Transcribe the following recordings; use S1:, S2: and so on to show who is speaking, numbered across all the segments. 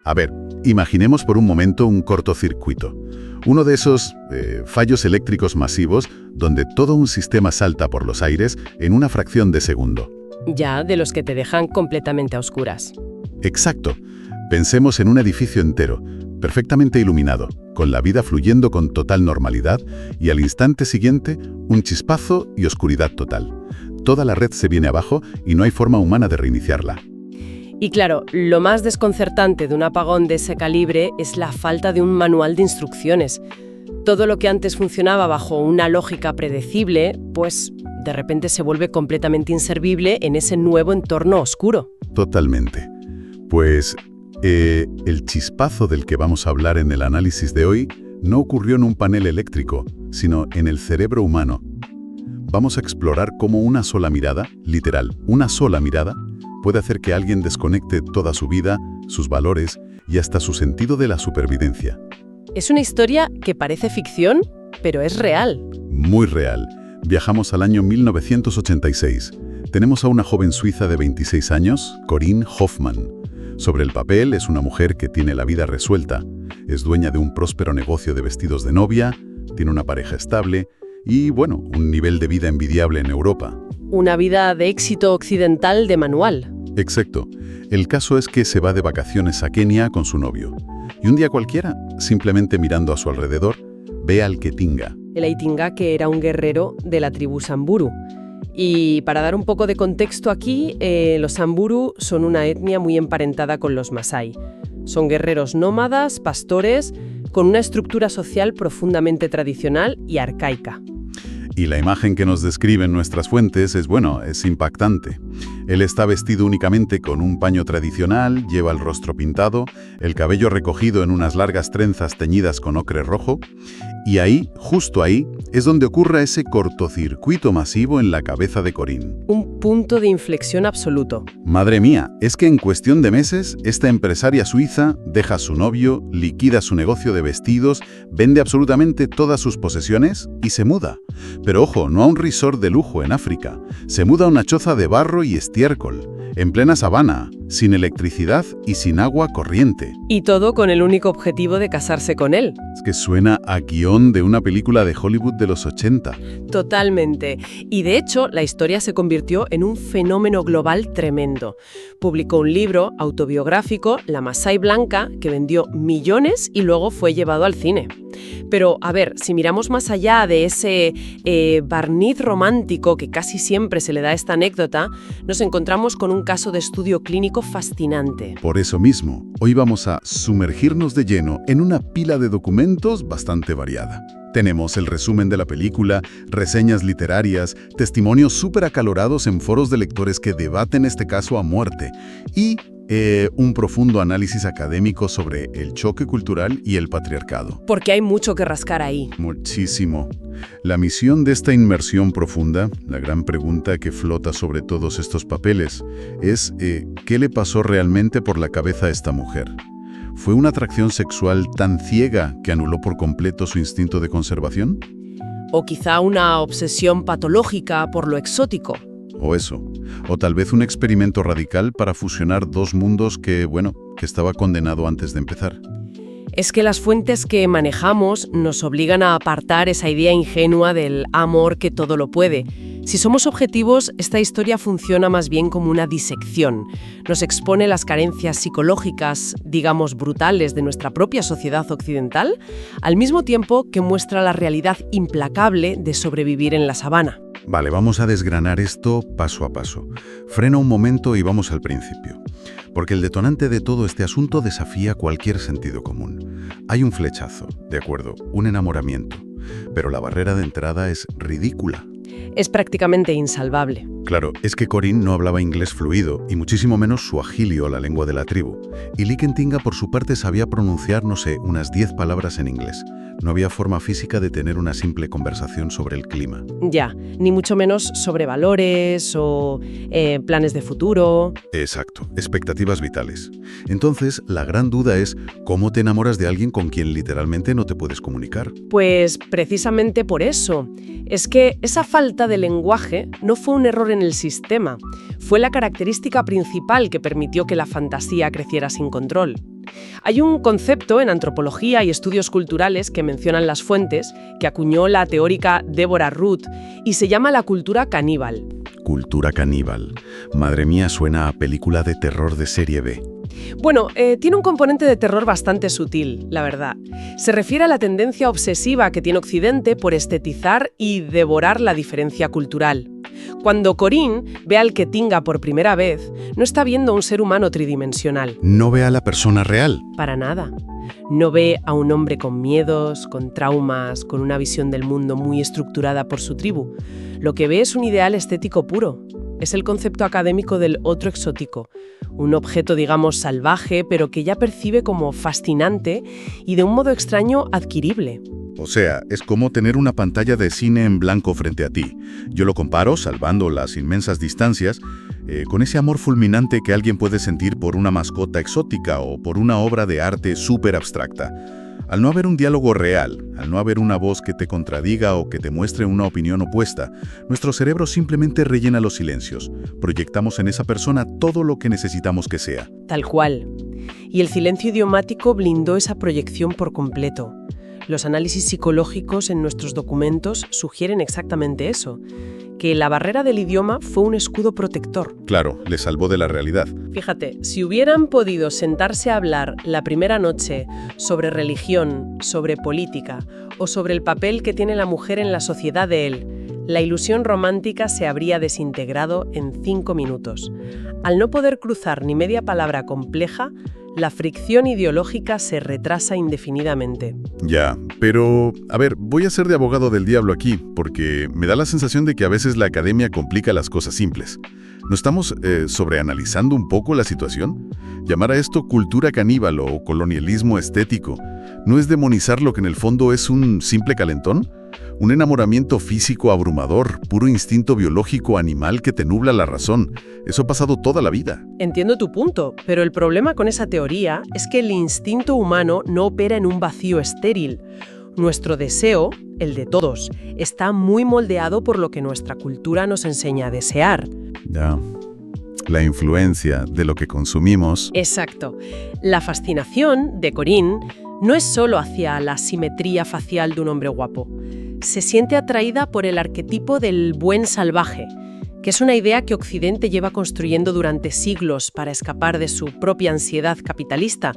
S1: A ver, imaginemos por un momento un cortocircuito. Uno de esos fallos eléctricos masivos donde todo un sistema salta por los aires en una fracción de segundo.
S2: Ya, de los que te dejan completamente a oscuras.
S1: Exacto. Pensemos en un edificio entero, perfectamente iluminado, con la vida fluyendo con total normalidad y al instante siguiente, un chispazo y oscuridad total. Toda la red se viene abajo y no hay forma humana de reiniciarla.
S2: Y claro, lo más desconcertante de un apagón de ese calibre es la falta de un manual de instrucciones. Todo lo que antes funcionaba bajo una lógica predecible, pues de repente se vuelve completamente inservible en ese nuevo entorno oscuro.
S1: Totalmente. Pues el chispazo del que vamos a hablar en el análisis de hoy no ocurrió en un panel eléctrico, sino en el cerebro humano. Vamos a explorar cómo una sola mirada, literal, una sola mirada, puede hacer que alguien desconecte toda su vida, sus valores y hasta su sentido de la supervivencia.
S2: Es una historia que parece ficción, pero es real.
S1: Muy real. Viajamos al año 1986. Tenemos a una joven suiza de 26 años, Corinne Hoffmann. Sobre el papel es una mujer que tiene la vida resuelta. Es dueña de un próspero negocio de vestidos de novia, tiene una pareja estable y, bueno, un nivel de vida envidiable en Europa.
S2: Una vida de éxito occidental de manual.
S1: Exacto. El caso es que se va de vacaciones a Kenia con su novio. Y un día cualquiera, simplemente mirando a su alrededor, ve al Ketinga.
S2: El Aitinga, que era un guerrero de la tribu Samburu. Y para dar un poco de contexto aquí, los Samburu son una etnia muy emparentada con los Masái. Son guerreros nómadas, pastores, con una estructura social profundamente tradicional y arcaica.
S1: Y la imagen que nos describen nuestras fuentes es impactante. Él está vestido únicamente con un paño tradicional, lleva el rostro pintado, el cabello recogido en unas largas trenzas teñidas con ocre rojo, y ahí, justo ahí, es donde ocurre ese cortocircuito masivo en la cabeza de Corinne.
S2: Un punto de inflexión absoluto.
S1: Madre mía, es que en cuestión de meses, esta empresaria suiza deja a su novio, liquida su negocio de vestidos, vende absolutamente todas sus posesiones y se muda. Pero ojo, no a un resort de lujo en África. Se muda a una choza de barro y estiércol, en plena sabana, sin electricidad y sin agua corriente.
S2: Y todo con el único objetivo de casarse con él.
S1: Es que suena a guión de una película de Hollywood de los 80.
S2: Totalmente. Y de hecho, la historia se convirtió en un fenómeno global tremendo. Publicó un libro autobiográfico, La Masái Blanca, que vendió millones y luego fue llevado al cine. Pero, a ver, si miramos más allá de ese barniz romántico que casi siempre se le da a esta anécdota, nos encontramos con un caso de estudio clínico fascinante.
S1: Por eso mismo, hoy vamos a sumergirnos de lleno en una pila de documentos bastante variada. Tenemos el resumen de la película, reseñas literarias, testimonios súper acalorados en foros de lectores que debaten este caso a muerte y un profundo análisis académico sobre el choque cultural y el patriarcado.
S2: Porque hay mucho que rascar ahí.
S1: Muchísimo. La misión de esta inmersión profunda, la gran pregunta que flota sobre todos estos papeles, es ¿qué le pasó realmente por la cabeza a esta mujer? ¿Fue una atracción sexual tan ciega que anuló por completo su instinto de conservación?
S2: O quizá una obsesión patológica por lo exótico.
S1: O eso. O tal vez un experimento radical para fusionar dos mundos que estaba condenado antes de empezar.
S2: Es que las fuentes que manejamos nos obligan a apartar esa idea ingenua del amor que todo lo puede. Si somos objetivos, esta historia funciona más bien como una disección. Nos expone las carencias psicológicas, digamos, brutales de nuestra propia sociedad occidental, al mismo tiempo que muestra la realidad implacable de sobrevivir en la sabana.
S1: Vale, vamos a desgranar esto paso a paso. Frena un momento y vamos al principio. Porque el detonante de todo este asunto desafía cualquier sentido común. Hay un flechazo, de acuerdo, un enamoramiento. Pero la barrera de entrada es ridícula.
S2: Es prácticamente insalvable.
S1: Claro, es que Corinne no hablaba inglés fluido y muchísimo menos suajili o la lengua de la tribu. Y Likentinga, por su parte, sabía pronunciar, unas 10 palabras en inglés. No había forma física de tener una simple conversación sobre el clima.
S2: Ya, ni mucho menos sobre valores o planes de futuro.
S1: Exacto, expectativas vitales. Entonces, la gran duda es, ¿cómo te enamoras de alguien con quien literalmente no te puedes comunicar?
S2: Pues precisamente por eso. Es que esa falta de lenguaje no fue un error en el sistema, fue la característica principal que permitió que la fantasía creciera sin control. Hay un concepto en antropología y estudios culturales que mencionan las fuentes, que acuñó la teórica Deborah Ruth, y se llama la cultura caníbal.
S1: Cultura caníbal. Madre mía, suena a película de terror de serie B.
S2: Bueno, tiene un componente de terror bastante sutil, la verdad. Se refiere a la tendencia obsesiva que tiene Occidente por estetizar y devorar la diferencia cultural. Cuando Corinne ve al Ketinga por primera vez, no está viendo a un ser humano tridimensional.
S1: No ve a la persona real.
S2: Para nada. No ve a un hombre con miedos, con traumas, con una visión del mundo muy estructurada por su tribu. Lo que ve es un ideal estético puro. Es el concepto académico del otro exótico, un objeto, digamos, salvaje, pero que ella percibe como fascinante y de un modo extraño adquirible.
S1: O sea, es como tener una pantalla de cine en blanco frente a ti. Yo lo comparo, salvando las inmensas distancias, con ese amor fulminante que alguien puede sentir por una mascota exótica o por una obra de arte súper abstracta. Al no haber un diálogo real, al no haber una voz que te contradiga o que te muestre una opinión opuesta, nuestro cerebro simplemente rellena los silencios. Proyectamos en esa persona todo lo que necesitamos que sea.
S2: Tal cual. Y el silencio idiomático blindó esa proyección por completo. Los análisis psicológicos en nuestros documentos sugieren exactamente eso, que la barrera del idioma fue un escudo protector.
S1: Claro, le salvó de la realidad.
S2: Fíjate, si hubieran podido sentarse a hablar la primera noche sobre religión, sobre política o sobre el papel que tiene la mujer en la sociedad de él, la ilusión romántica se habría desintegrado en 5 minutos. Al no poder cruzar ni media palabra compleja, la fricción ideológica se retrasa indefinidamente.
S1: Ya, pero, a ver, voy a ser de abogado del diablo aquí, porque me da la sensación de que a veces la academia complica las cosas simples. ¿No estamos sobreanalizando un poco la situación? Llamar a esto cultura caníbal o colonialismo estético, ¿no es demonizar lo que en el fondo es un simple calentón? Un enamoramiento físico abrumador, puro instinto biológico animal que te nubla la razón. Eso ha pasado toda la vida.
S2: Entiendo tu punto, pero el problema con esa teoría es que el instinto humano no opera en un vacío estéril. Nuestro deseo, el de todos, está muy moldeado por lo que nuestra cultura nos enseña a desear.
S1: Ya. La influencia de lo que consumimos.
S2: Exacto. La fascinación de Corinne no es solo hacia la simetría facial de un hombre guapo. Se siente atraída por el arquetipo del buen salvaje, que es una idea que Occidente lleva construyendo durante siglos para escapar de su propia ansiedad capitalista.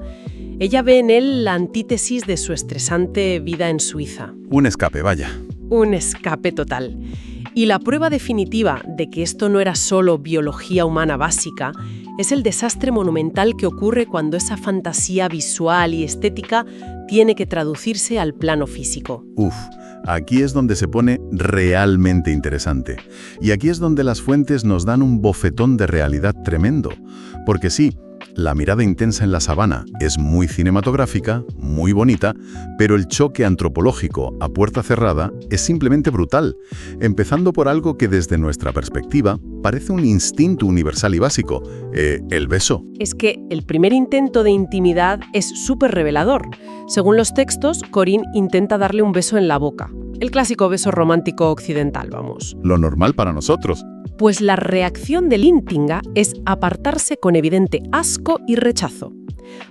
S2: Ella ve en él la antítesis de su estresante vida en Suiza.
S1: Un escape, vaya.
S2: Un escape total. Y la prueba definitiva de que esto no era solo biología humana básica es el desastre monumental que ocurre cuando esa fantasía visual y estética tiene que traducirse al plano físico.
S1: Aquí es donde se pone realmente interesante. Y aquí es donde las fuentes nos dan un bofetón de realidad tremendo. Porque sí, la mirada intensa en la sabana es muy cinematográfica, muy bonita, pero el choque antropológico a puerta cerrada es simplemente brutal, empezando por algo que desde nuestra perspectiva parece un instinto universal y básico, el beso.
S2: Es que el primer intento de intimidad es súper revelador. Según los textos, Corinne intenta darle un beso en la boca. El clásico beso romántico occidental, vamos.
S1: Lo normal para nosotros.
S2: Pues la reacción del Íntinga es apartarse con evidente asco y rechazo.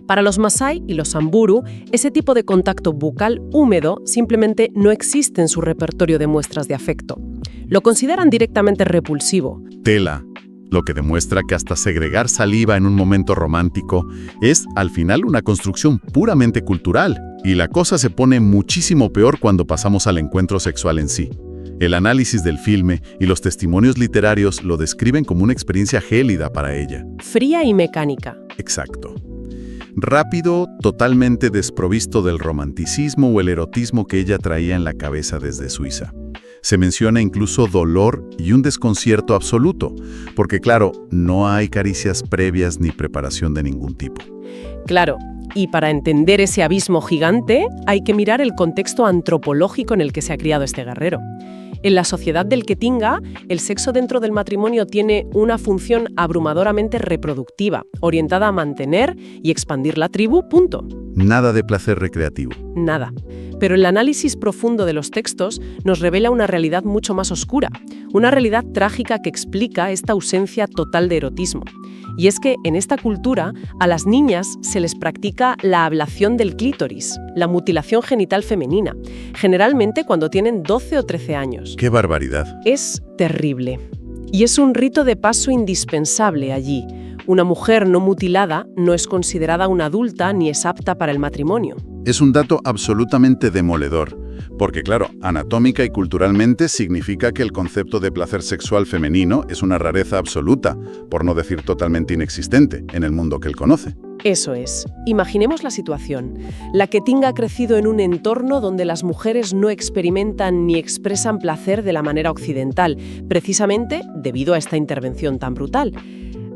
S2: Para los Masái y los Samburu, ese tipo de contacto bucal húmedo simplemente no existe en su repertorio de muestras de afecto. Lo consideran directamente repulsivo.
S1: Tela. Lo que demuestra que hasta segregar saliva en un momento romántico es, al final, una construcción puramente cultural. Y la cosa se pone muchísimo peor cuando pasamos al encuentro sexual en sí. El análisis del filme y los testimonios literarios lo describen como una experiencia gélida para ella.
S2: Fría y mecánica.
S1: Exacto. Rápido, totalmente desprovisto del romanticismo o el erotismo que ella traía en la cabeza desde Suiza. Se menciona incluso dolor y un desconcierto absoluto, porque claro, no hay caricias previas ni preparación de ningún tipo.
S2: Claro, y para entender ese abismo gigante hay que mirar el contexto antropológico en el que se ha criado este guerrero. En la sociedad del Ketinga, el sexo dentro del matrimonio tiene una función abrumadoramente reproductiva, orientada a mantener y expandir la tribu, punto.
S1: Nada de placer recreativo.
S2: Nada. Pero el análisis profundo de los textos nos revela una realidad mucho más oscura, una realidad trágica que explica esta ausencia total de erotismo. Y es que en esta cultura a las niñas se les practica la ablación del clítoris, la mutilación genital femenina, generalmente cuando tienen 12 o 13 años.
S1: ¡Qué barbaridad!
S2: Es terrible. Y es un rito de paso indispensable allí. Una mujer no mutilada no es considerada una adulta ni es apta para el matrimonio.
S1: Es un dato absolutamente demoledor, porque claro, anatómica y culturalmente significa que el concepto de placer sexual femenino es una rareza absoluta, por no decir totalmente inexistente, en el mundo que él conoce.
S2: Eso es. Imaginemos la situación. La Ketinga ha crecido en un entorno donde las mujeres no experimentan ni expresan placer de la manera occidental, precisamente debido a esta intervención tan brutal.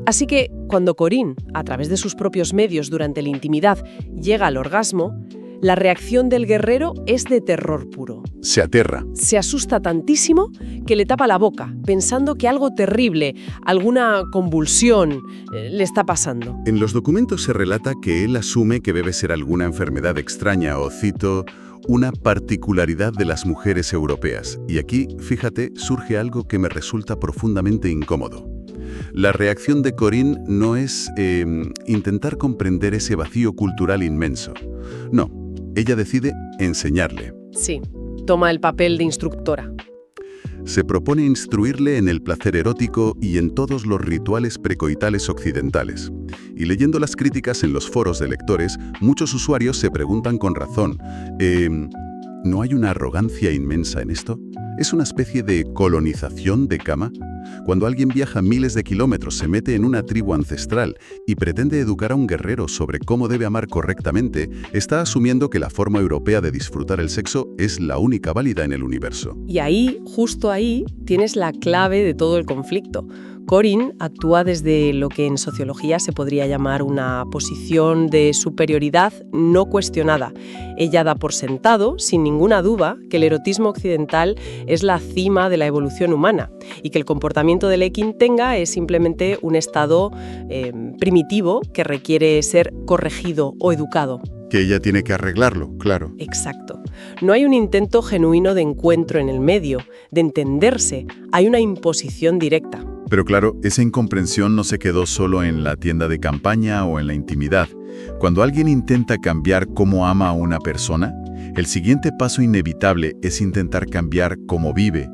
S2: Así que, cuando Corinne, a través de sus propios medios durante la intimidad, llega al orgasmo, la reacción del guerrero es de terror puro.
S1: Se aterra.
S2: Se asusta tantísimo que le tapa la boca, pensando que algo terrible, alguna convulsión, le está pasando.
S1: En los documentos se relata que él asume que debe ser alguna enfermedad extraña o, cito, una particularidad de las mujeres europeas. Y aquí, fíjate, surge algo que me resulta profundamente incómodo. La reacción de Corinne no es intentar comprender ese vacío cultural inmenso. No, ella decide enseñarle.
S2: Sí, toma el papel de instructora.
S1: Se propone instruirle en el placer erótico y en todos los rituales precoitales occidentales. Y leyendo las críticas en los foros de lectores, muchos usuarios se preguntan con razón, ¿no hay una arrogancia inmensa en esto? ¿Es una especie de colonización de cama? Cuando alguien viaja miles de kilómetros, se mete en una tribu ancestral y pretende educar a un guerrero sobre cómo debe amar correctamente, está asumiendo que la forma europea de disfrutar el sexo es la única válida en el universo.
S2: Y ahí, justo ahí, tienes la clave de todo el conflicto. Corinne actúa desde lo que en sociología se podría llamar una posición de superioridad no cuestionada. Ella da por sentado, sin ninguna duda, que el erotismo occidental es la cima de la evolución humana y que el comportamiento del Ketinga es simplemente un estado primitivo que requiere ser corregido o educado.
S1: Que ella tiene que arreglarlo, claro.
S2: Exacto. No hay un intento genuino de encuentro en el medio, de entenderse. Hay una imposición directa.
S1: Pero claro, esa incomprensión no se quedó solo en la tienda de campaña o en la intimidad. Cuando alguien intenta cambiar cómo ama a una persona, el siguiente paso inevitable es intentar cambiar cómo vive.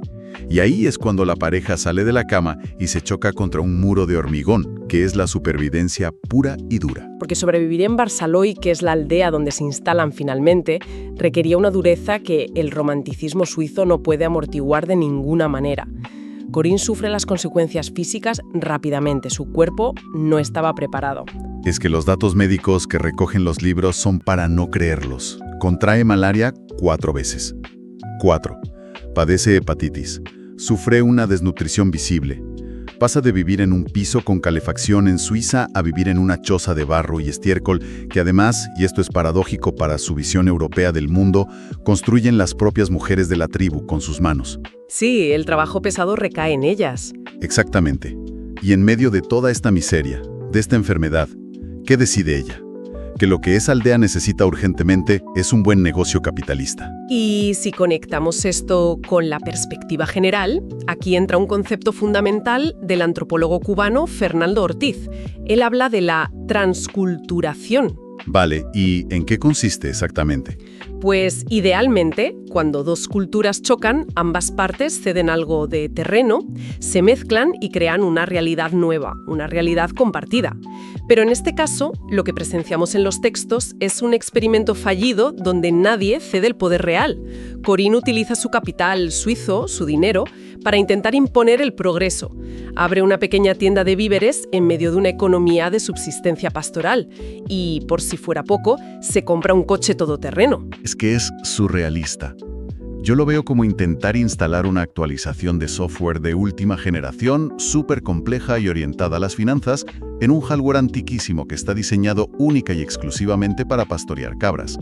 S1: Y ahí es cuando la pareja sale de la cama y se choca contra un muro de hormigón, que es la supervivencia pura y dura.
S2: Porque sobrevivir en Barsaloi, que es la aldea donde se instalan finalmente, requería una dureza que el romanticismo suizo no puede amortiguar de ninguna manera. Corinne sufre las consecuencias físicas rápidamente, su cuerpo no estaba preparado.
S1: Es que los datos médicos que recogen los libros son para no creerlos. Contrae malaria 4 veces. 4. Padece hepatitis. Sufre una desnutrición visible. Pasa de vivir en un piso con calefacción en Suiza a vivir en una choza de barro y estiércol que además, y esto es paradójico para su visión europea del mundo, construyen las propias mujeres de la tribu con sus manos.
S2: Sí, el trabajo pesado recae en ellas.
S1: Exactamente. Y en medio de toda esta miseria, de esta enfermedad, ¿qué decide ella? Que lo que esa aldea necesita urgentemente es un buen negocio capitalista.
S2: Y si conectamos esto con la perspectiva general, aquí entra un concepto fundamental del antropólogo cubano Fernando Ortiz. Él habla de la transculturación.
S1: Vale, ¿y en qué consiste exactamente?
S2: Pues idealmente, cuando dos culturas chocan, ambas partes ceden algo de terreno, se mezclan y crean una realidad nueva, una realidad compartida. Pero en este caso, lo que presenciamos en los textos es un experimento fallido donde nadie cede el poder real. Corinne utiliza su capital suizo, su dinero, para intentar imponer el progreso. Abre una pequeña tienda de víveres en medio de una economía de subsistencia pastoral y, por si fuera poco, se compra un coche todoterreno.
S1: Es que es surrealista. Yo lo veo como intentar instalar una actualización de software de última generación, súper compleja y orientada a las finanzas, en un hardware antiquísimo que está diseñado única y exclusivamente para pastorear cabras.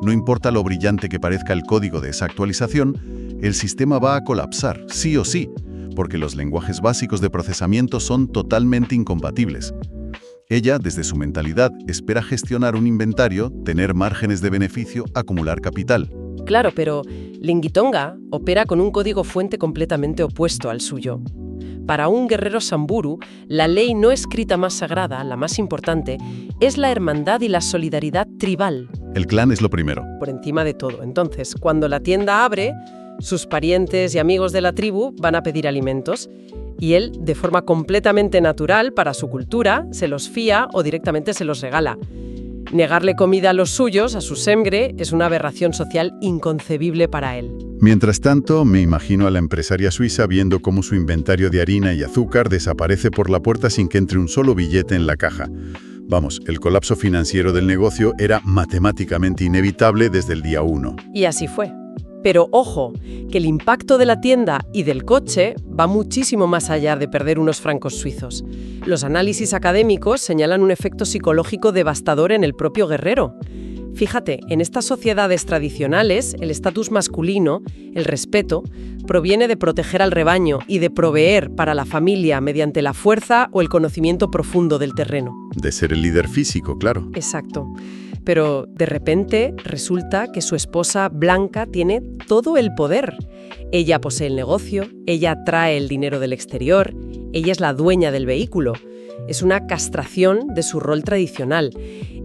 S1: No importa lo brillante que parezca el código de esa actualización, el sistema va a colapsar, sí o sí, porque los lenguajes básicos de procesamiento son totalmente incompatibles. Ella, desde su mentalidad, espera gestionar un inventario, tener márgenes de beneficio, acumular capital.
S2: Claro, pero Lingitonga opera con un código fuente completamente opuesto al suyo. Para un guerrero Samburu, la ley no escrita más sagrada, la más importante, es la hermandad y la solidaridad tribal.
S1: El clan es lo primero.
S2: Por encima de todo. Entonces, cuando la tienda abre, sus parientes y amigos de la tribu van a pedir alimentos y él, de forma completamente natural para su cultura, se los fía o directamente se los regala. Negarle comida a los suyos, a su semgre, es una aberración social inconcebible para él.
S1: Mientras tanto, me imagino a la empresaria suiza viendo cómo su inventario de harina y azúcar desaparece por la puerta sin que entre un solo billete en la caja. Vamos, el colapso financiero del negocio era matemáticamente inevitable desde el día 1.
S2: Y así fue. Pero ojo, que el impacto de la tienda y del coche va muchísimo más allá de perder unos francos suizos. Los análisis académicos señalan un efecto psicológico devastador en el propio guerrero. Fíjate, en estas sociedades tradicionales, el estatus masculino, el respeto, proviene de proteger al rebaño y de proveer para la familia mediante la fuerza o el conocimiento profundo del terreno.
S1: De ser el líder físico, claro.
S2: Exacto. Pero de repente resulta que su esposa Blanca tiene todo el poder. Ella posee el negocio, ella trae el dinero del exterior, ella es la dueña del vehículo. Es una castración de su rol tradicional.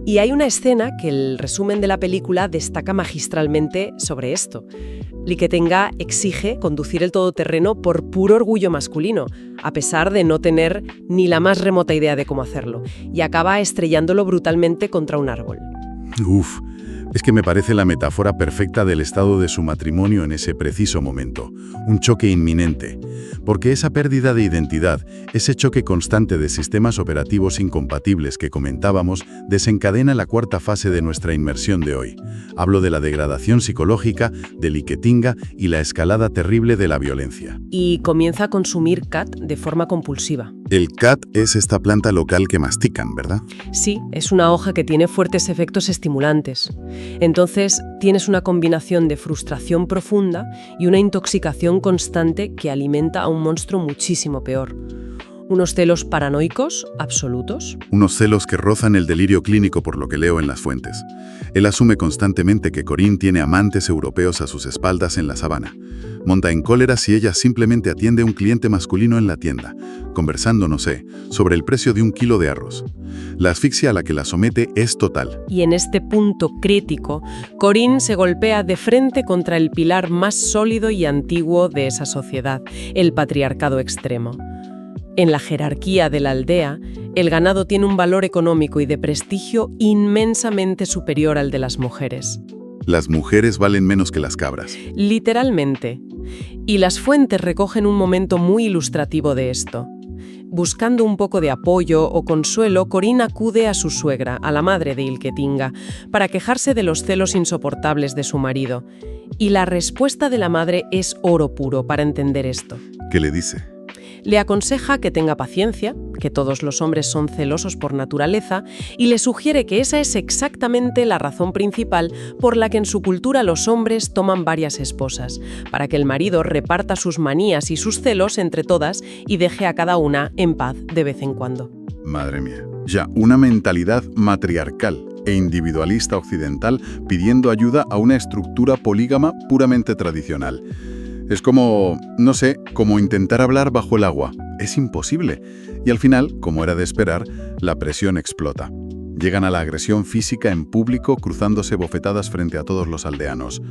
S2: Y hay una escena que el resumen de la película destaca magistralmente sobre esto. Liketenga exige conducir el todoterreno por puro orgullo masculino, a pesar de no tener ni la más remota idea de cómo hacerlo, y acaba estrellándolo brutalmente contra un árbol.
S1: Uf, es que me parece la metáfora perfecta del estado de su matrimonio en ese preciso momento. Un choque inminente. Porque esa pérdida de identidad, ese choque constante de sistemas operativos incompatibles que comentábamos, desencadena la cuarta fase de nuestra inmersión de hoy. Hablo de la degradación psicológica, del Iketinga y la escalada terrible de la violencia.
S2: Y comienza a consumir cat de forma compulsiva.
S1: El cat es esta planta local que mastican, ¿verdad?
S2: Sí, es una hoja que tiene fuertes efectos estimulantes. Entonces, tienes una combinación de frustración profunda y una intoxicación constante que alimenta a un monstruo muchísimo peor. Unos celos paranoicos absolutos.
S1: Unos celos que rozan el delirio clínico por lo que leo en las fuentes. Él asume constantemente que Corinne tiene amantes europeos a sus espaldas en la sabana. Monta en cólera si ella simplemente atiende a un cliente masculino en la tienda, conversando, no sé, sobre el precio de 1 kilo de arroz. La asfixia a la que la somete es total.
S2: Y en este punto crítico, Corinne se golpea de frente contra el pilar más sólido y antiguo de esa sociedad, el patriarcado extremo. En la jerarquía de la aldea, el ganado tiene un valor económico y de prestigio inmensamente superior al de las mujeres.
S1: Las mujeres valen menos que las cabras.
S2: Literalmente. Y las fuentes recogen un momento muy ilustrativo de esto. Buscando un poco de apoyo o consuelo, Corinne acude a su suegra, a la madre de Iketinga, para quejarse de los celos insoportables de su marido. Y la respuesta de la madre es oro puro para entender esto.
S1: ¿Qué le dice?
S2: Le aconseja que tenga paciencia, que todos los hombres son celosos por naturaleza, y le sugiere que esa es exactamente la razón principal por la que en su cultura los hombres toman varias esposas, para que el marido reparta sus manías y sus celos entre todas y deje a cada una en paz de vez en cuando.
S1: Madre mía. Ya, una mentalidad matriarcal e individualista occidental pidiendo ayuda a una estructura polígama puramente tradicional. Es como, no sé, como intentar hablar bajo el agua. Es imposible. Y al final, como era de esperar, la presión explota. Llegan a la agresión física en público, cruzándose bofetadas frente a todos los aldeanos.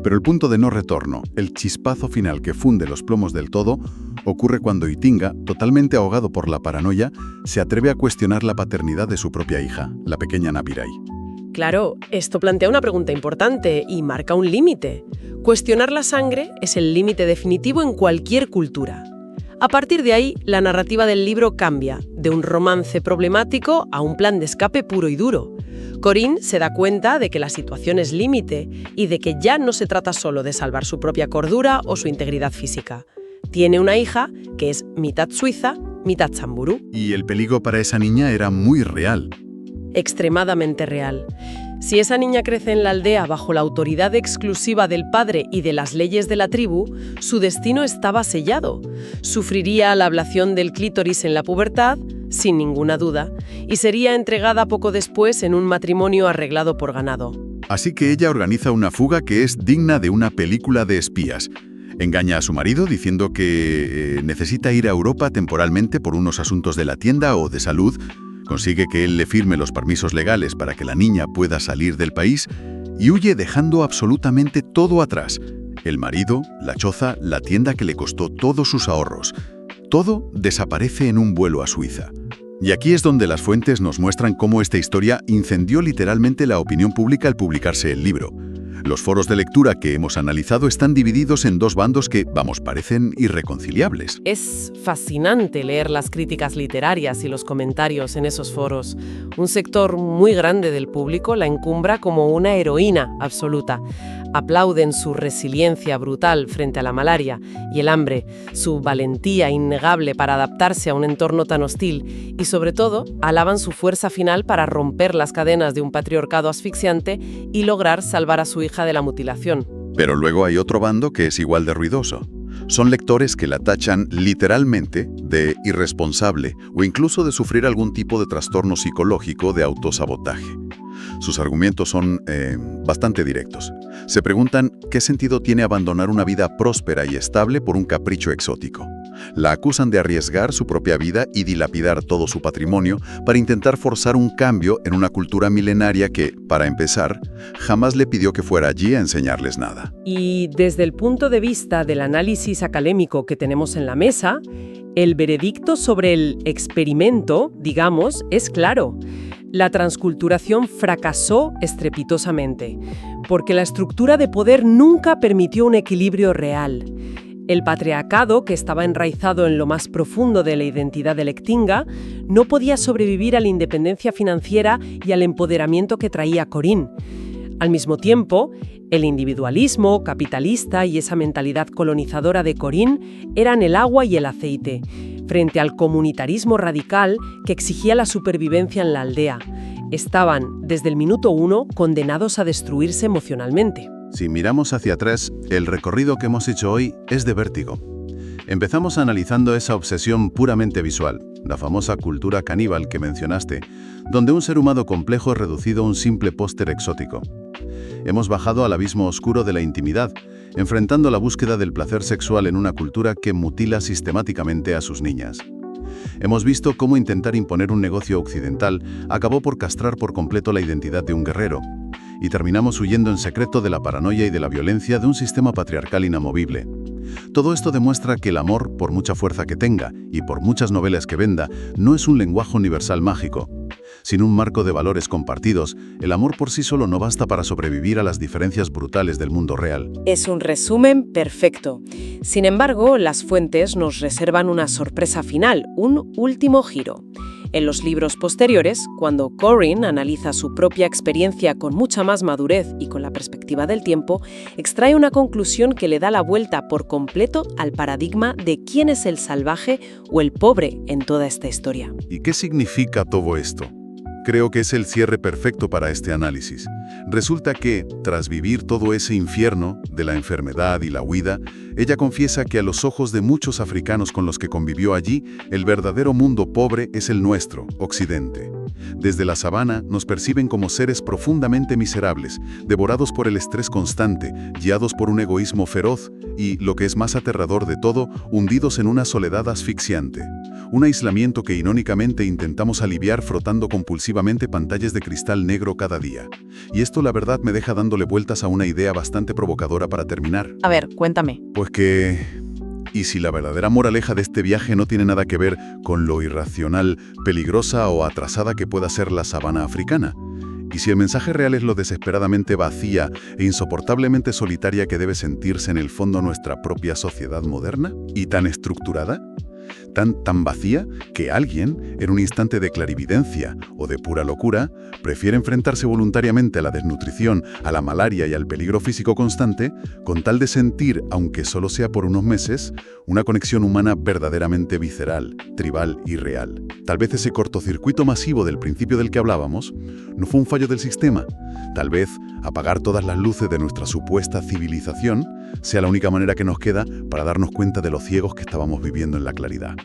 S1: Pero el punto de no retorno, el chispazo final que funde los plomos del todo, ocurre cuando Itinga, totalmente ahogado por la paranoia, se atreve a cuestionar la paternidad de su propia hija, la pequeña Napirai.
S2: Claro, esto plantea una pregunta importante y marca un límite. Cuestionar la sangre es el límite definitivo en cualquier cultura. A partir de ahí, la narrativa del libro cambia, de un romance problemático a un plan de escape puro y duro. Corinne se da cuenta de que la situación es límite y de que ya no se trata solo de salvar su propia cordura o su integridad física. Tiene una hija que es mitad suiza, mitad Samburu.
S1: Y el peligro para esa niña era muy real.
S2: Extremadamente real. Si esa niña crece en la aldea bajo la autoridad exclusiva del padre y de las leyes de la tribu, su destino estaba sellado. Sufriría la ablación del clítoris en la pubertad, sin ninguna duda, y sería entregada poco después en un matrimonio arreglado por ganado.
S1: Así que ella organiza una fuga que es digna de una película de espías. Engaña a su marido diciendo que necesita ir a Europa temporalmente por unos asuntos de la tienda o de salud. Consigue que él le firme los permisos legales para que la niña pueda salir del país y huye dejando absolutamente todo atrás. El marido, la choza, la tienda que le costó todos sus ahorros. Todo desaparece en un vuelo a Suiza. Y aquí es donde las fuentes nos muestran cómo esta historia incendió literalmente la opinión pública al publicarse el libro. Los foros de lectura que hemos analizado están divididos en dos bandos que, parecen irreconciliables.
S2: Es fascinante leer las críticas literarias y los comentarios en esos foros. Un sector muy grande del público la encumbra como una heroína absoluta. Aplauden su resiliencia brutal frente a la malaria y el hambre, su valentía innegable para adaptarse a un entorno tan hostil y, sobre todo, alaban su fuerza final para romper las cadenas de un patriarcado asfixiante y lograr salvar a su hija de la mutilación.
S1: Pero luego hay otro bando que es igual de ruidoso. Son lectores que la tachan literalmente de irresponsable o incluso de sufrir algún tipo de trastorno psicológico de autosabotaje. Sus argumentos son bastante directos. Se preguntan qué sentido tiene abandonar una vida próspera y estable por un capricho exótico. La acusan de arriesgar su propia vida y dilapidar todo su patrimonio para intentar forzar un cambio en una cultura milenaria que, para empezar, jamás le pidió que fuera allí a enseñarles nada.
S2: Y desde el punto de vista del análisis académico que tenemos en la mesa, el veredicto sobre el experimento, digamos, es claro. La transculturación fracasó estrepitosamente, porque la estructura de poder nunca permitió un equilibrio real. El patriarcado, que estaba enraizado en lo más profundo de la identidad de Lectinga, no podía sobrevivir a la independencia financiera y al empoderamiento que traía Corinne. Al mismo tiempo, el individualismo capitalista y esa mentalidad colonizadora de Corinne eran el agua y el aceite, frente al comunitarismo radical que exigía la supervivencia en la aldea. Estaban, desde el minuto 1, condenados a destruirse emocionalmente.
S1: Si miramos hacia atrás, el recorrido que hemos hecho hoy es de vértigo. Empezamos analizando esa obsesión puramente visual, la famosa cultura caníbal que mencionaste, donde un ser humano complejo es reducido a un simple póster exótico. Hemos bajado al abismo oscuro de la intimidad, enfrentando la búsqueda del placer sexual en una cultura que mutila sistemáticamente a sus niñas. Hemos visto cómo intentar imponer un negocio occidental acabó por castrar por completo la identidad de un guerrero, y terminamos huyendo en secreto de la paranoia y de la violencia de un sistema patriarcal inamovible. Todo esto demuestra que el amor, por mucha fuerza que tenga y por muchas novelas que venda, no es un lenguaje universal mágico. Sin un marco de valores compartidos, el amor por sí solo no basta para sobrevivir a las diferencias brutales del mundo real.
S2: Es un resumen perfecto. Sin embargo, las fuentes nos reservan una sorpresa final, un último giro. En los libros posteriores, cuando Corinne analiza su propia experiencia con mucha más madurez y con la perspectiva del tiempo, extrae una conclusión que le da la vuelta por completo al paradigma de quién es el salvaje o el pobre en toda esta historia.
S1: ¿Y qué significa todo esto? Creo que es el cierre perfecto para este análisis. Resulta que, tras vivir todo ese infierno de la enfermedad y la huida, ella confiesa que a los ojos de muchos africanos con los que convivió allí, el verdadero mundo pobre es el nuestro, Occidente. Desde la sabana nos perciben como seres profundamente miserables, devorados por el estrés constante, guiados por un egoísmo feroz y, lo que es más aterrador de todo, hundidos en una soledad asfixiante. Un aislamiento que irónicamente intentamos aliviar frotando compulsivamente pantallas de cristal negro cada día. Y esto la verdad me deja dándole vueltas a una idea bastante provocadora para terminar.
S2: A ver, cuéntame.
S1: Pues que... ¿y si la verdadera moraleja de este viaje no tiene nada que ver con lo irracional, peligrosa o atrasada que pueda ser la sabana africana? ¿Y si el mensaje real es lo desesperadamente vacía e insoportablemente solitaria que debe sentirse en el fondo nuestra propia sociedad moderna? ¿Y tan estructurada? tan vacía que alguien, en un instante de clarividencia o de pura locura, prefiere enfrentarse voluntariamente a la desnutrición, a la malaria y al peligro físico constante, con tal de sentir, aunque solo sea por unos meses, una conexión humana verdaderamente visceral, tribal y real. Tal vez ese cortocircuito masivo del principio del que hablábamos no fue un fallo del sistema. Tal vez apagar todas las luces de nuestra supuesta civilización sea la única manera que nos queda para darnos cuenta de lo ciegos que estábamos viviendo en la claridad.